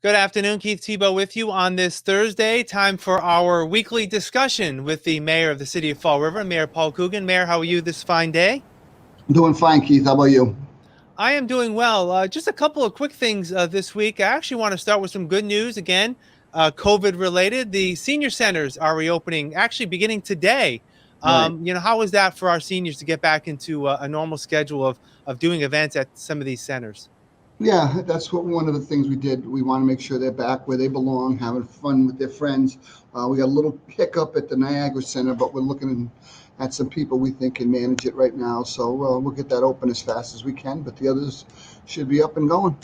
Good afternoon, Keith Tebow with you on this Thursday. Time for our weekly discussion with the mayor of the city of Fall River, Mayor Paul Coogan. Mayor, how are you this fine day? I'm doing fine, Keith. How about you? I am doing well. Just a couple of quick things this week. I actually want to start with some good news again, COVID related. The senior centers are reopening actually beginning today. Right. How is that for our seniors to get back into a normal schedule of doing events at some of these centers? Yeah, that's what one of the things we did. We want to make sure they're back where they belong, having fun with their friends. We got a little hiccup at the Niagara Center, but we're looking at some people we think can manage it right now. So we'll get that open as fast as we can, but the others should be up and going.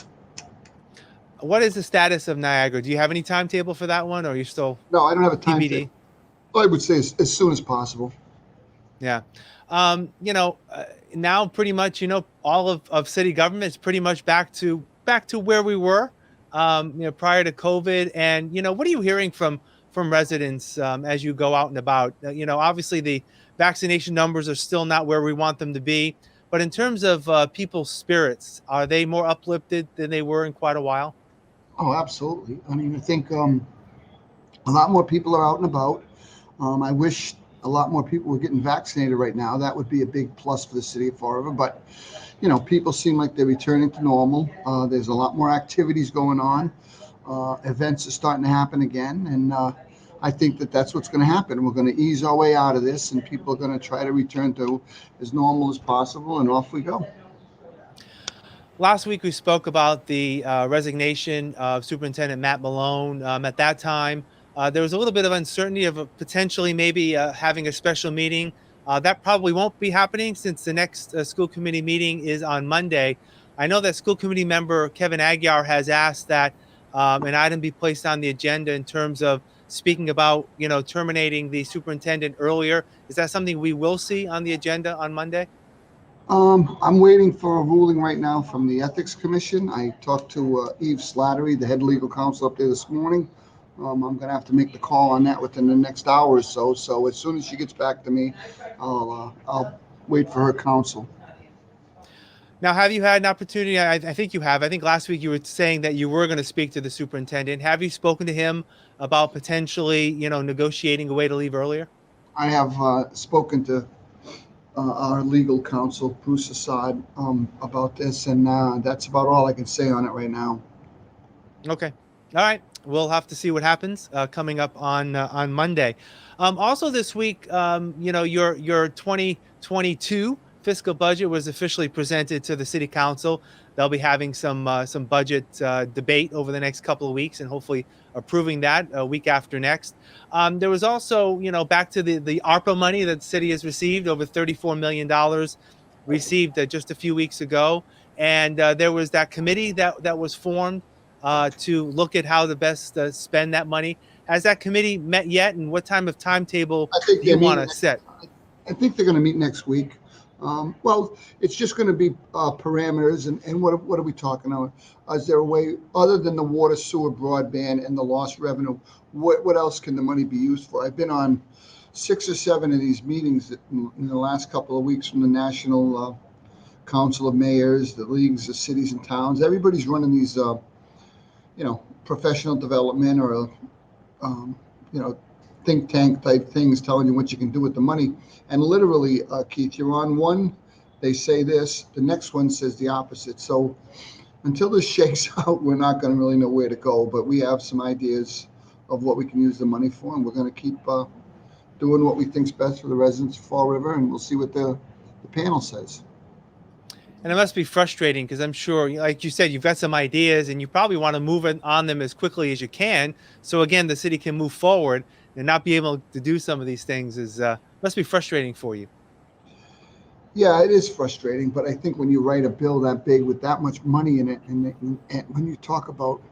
What is the status of Niagara? Do you have any timetable for that one, or are you still No, I don't have a timetable. TBD? I would say as soon as possible. Yeah. Now pretty much, all of city government is pretty much back to where we were, prior to COVID. And, what are you hearing from residents as you go out and about? Obviously the vaccination numbers are still not where we want them to be. But in terms of people's spirits, are they more uplifted than they were in quite a while? Oh, absolutely. I mean, I think a lot more people are out and about. I wish a lot more people were getting vaccinated right now. That would be a big plus for the city of Fall River. But, people seem like they're returning to normal. There's a lot more activities going on. Events are starting to happen again. And I think that that's what's going to happen. We're going to ease our way out of this, and people are going to try to return to as normal as possible, and off we go. Last week, we spoke about the resignation of Superintendent Matt Malone. At that time, there was a little bit of uncertainty of potentially maybe having a special meeting. That probably won't be happening since the next school committee meeting is on Monday. I know that school committee member Kevin Aguiar has asked that an item be placed on the agenda in terms of speaking about, terminating the superintendent earlier. Is that something we will see on the agenda on Monday? I'm waiting for a ruling right now from the Ethics Commission. I talked to Eve Slattery, the head legal counsel up there this morning. I'm going to have to make the call on that within the next hour or so. So as soon as she gets back to me, I'll wait for her counsel. Now, have you had an opportunity? I think you have. I think last week you were saying that you were going to speak to the superintendent. Have you spoken to him about potentially, negotiating a way to leave earlier? I have spoken to our legal counsel, Bruce Assad, about this, and that's about all I can say on it right now. Okay. All right. We'll have to see what happens coming up on Monday. Also this week, your 2022 fiscal budget was officially presented to the city council. They'll be having some budget debate over the next couple of weeks and hopefully approving that a week after next. There was also, back to the ARPA money that the city has received, over $34 million received just a few weeks ago. And there was that committee that was formed to look at how to best spend that money. Has that committee met yet, and what time of timetable do you want to set? I think they're going to meet next week. Well, it's just going to be parameters, and what are we talking about? Is there a way, other than the water, sewer, broadband, and the lost revenue, what else can the money be used for? I've been on 6 or 7 of these meetings in the last couple of weeks from the National Council of Mayors, the leagues of cities and towns. Everybody's running these, professional development or, think tank type things telling you what you can do with the money. And literally, Keith, you're on one, they say this, the next one says the opposite. So until this shakes out, we're not going to really know where to go. But we have some ideas of what we can use the money for, and we're going to keep doing what we think's best for the residents of Fall River, and we'll see what the panel says. And it must be frustrating because I'm sure, like you said, you've got some ideas and you probably want to move on them as quickly as you can. So again, the city can move forward, and not be able to do some of these things must be frustrating for you. Yeah, it is frustrating, but I think when you write a bill that big with that much money in it, and when you talk about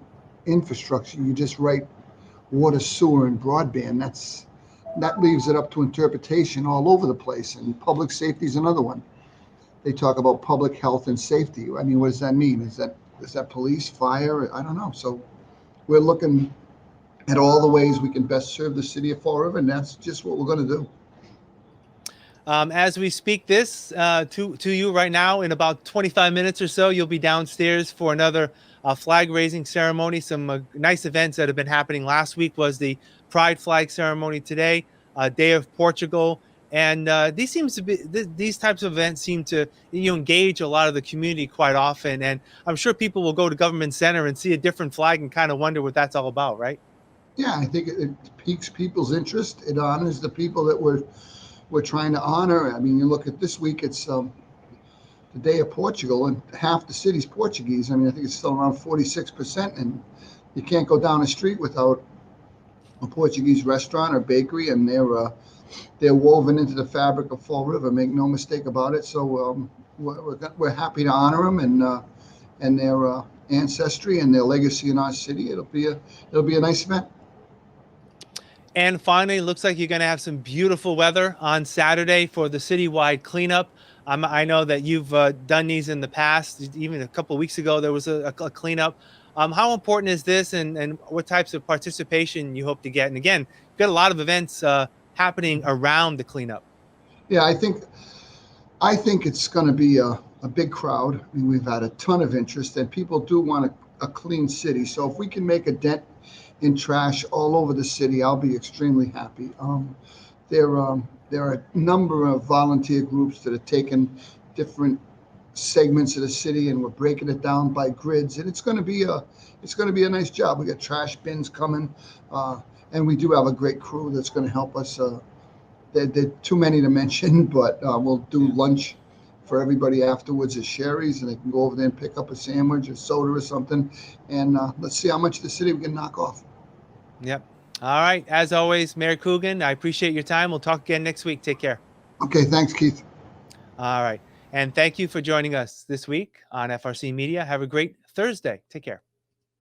infrastructure, you just write water, sewer, and broadband. That leaves it up to interpretation all over the place. And public safety is another one. They talk about public health and safety. I mean, what does that mean? Is that police, fire? I don't know. So we're looking at all the ways we can best serve the city of Fall River, and that's just what we're going to do. As we speak this to you right now, in about 25 minutes or so, you'll be downstairs for another flag raising ceremony. Some nice events that have been happening. Last week was the Pride flag ceremony. Today, Day of Portugal. And these types of events seem to engage a lot of the community quite often. And I'm sure people will go to Government Center and see a different flag and kind of wonder what that's all about, right? Yeah, I think it piques people's interest. It honors the people that we're trying to honor. I mean, you look at this week; it's the Day of Portugal, and half the city's Portuguese. I mean, I think it's still around 46%, and you can't go down the street without a Portuguese restaurant or bakery, and they're woven into the fabric of Fall River. Make no mistake about it. So we're happy to honor them and their ancestry and their legacy in our city. It'll be a nice event. And finally, it looks like you're going to have some beautiful weather on Saturday for the citywide cleanup. I know that you've done these in the past. Even a couple of weeks ago, there was a cleanup. How important is this, and what types of participation you hope to get? And again, you've got a lot of events happening around the cleanup. Yeah, I think it's going to be a big crowd. I mean, we've had a ton of interest, and people do want a clean city. So if we can make a dent in trash all over the city, I'll be extremely happy. There are a number of volunteer groups that are taking different segments of the city, and we're breaking it down by grids, and it's going to be a nice job. We got trash bins coming, and we do have a great crew that's going to help us. There are too many to mention, but we'll do lunch for everybody afterwards at Sherry's, and they can go over there and pick up a sandwich or soda or something, and let's see how much of the city we can knock off. Yep. All right. As always, Mayor Coogan, I appreciate your time. We'll talk again next week. Take care. Okay, thanks, Keith. All right. And thank you for joining us this week on FRC Media. Have a great Thursday. Take care.